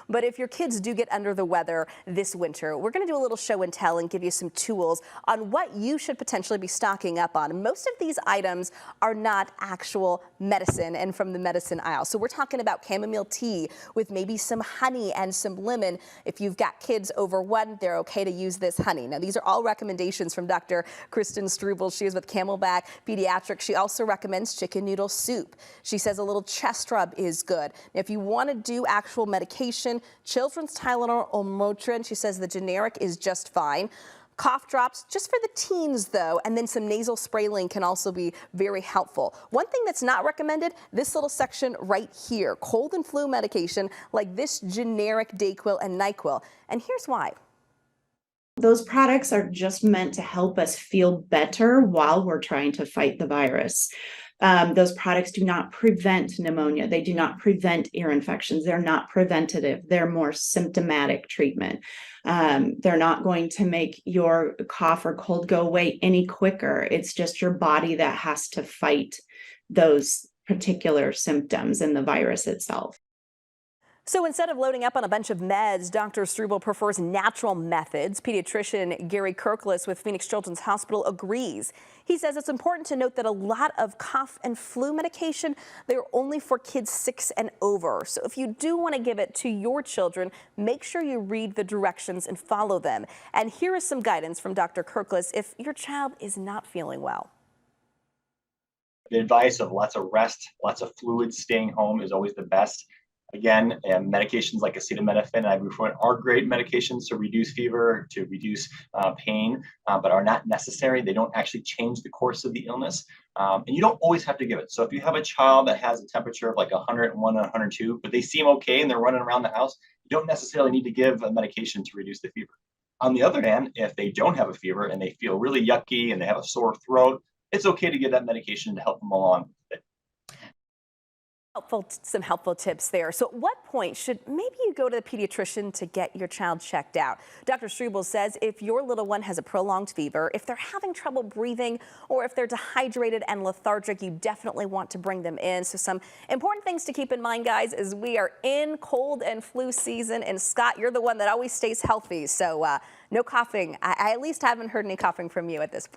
But if your kids do get under the weather this winter, we're going to do a little show and tell and give you some tools on what you should potentially be stocking up on. Most of these items are not actual medicine and from the medicine aisle. So we're talking about chamomile tea with maybe some honey and some lemon. If you've got kids over 1, they're okay to use this honey. Now, these are all recommendations from Dr. Kristen Struble. She is with Camelback Pediatrics. She also recommends chicken noodle soup. She says a little chest rub is good. Now, if you want to do actual medication, children's Tylenol or Motrin, she says the generic is just fine. Cough drops, just for the teens though, and then some nasal spraylin can also be very helpful. One thing that's not recommended, this little section right here, cold and flu medication like this generic Dayquil and NyQuil. And here's why. Those products are just meant to help us feel better while we're trying to fight the virus. Those products do not prevent pneumonia. They do not prevent ear infections. They're not preventative. They're more symptomatic treatment. They're not going to make your cough or cold go away any quicker. It's just your body that has to fight those particular symptoms and the virus itself. So instead of loading up on a bunch of meds, Dr. Struble prefers natural methods. Pediatrician Gary Kirklis with Phoenix Children's Hospital agrees. He says it's important to note that a lot of cough and flu medication, they're only for kids 6 and over. So if you do want to give it to your children, make sure you read the directions and follow them. And here is some guidance from Dr. Kirklis if your child is not feeling well. The advice of lots of rest, lots of fluids, staying home is always the best. Again, medications like acetaminophen and ibuprofen are great medications to reduce fever, to reduce pain, but are not necessary. They don't actually change the course of the illness. And you don't always have to give it. So if you have a child that has a temperature of like 101 or 102, but they seem okay and they're running around the house, you don't necessarily need to give a medication to reduce the fever. On the other hand, if they don't have a fever and they feel really yucky and they have a sore throat, it's okay to give that medication to help them along with it. Some helpful tips there. So at what point should maybe you go to the pediatrician to get your child checked out? Dr. Struble says if your little one has a prolonged fever, if they're having trouble breathing, or if they're dehydrated and lethargic, you definitely want to bring them in. So some important things to keep in mind, guys, is we are in cold and flu season. And Scott, you're the one that always stays healthy. So no coughing. I at least haven't heard any coughing from you at this point.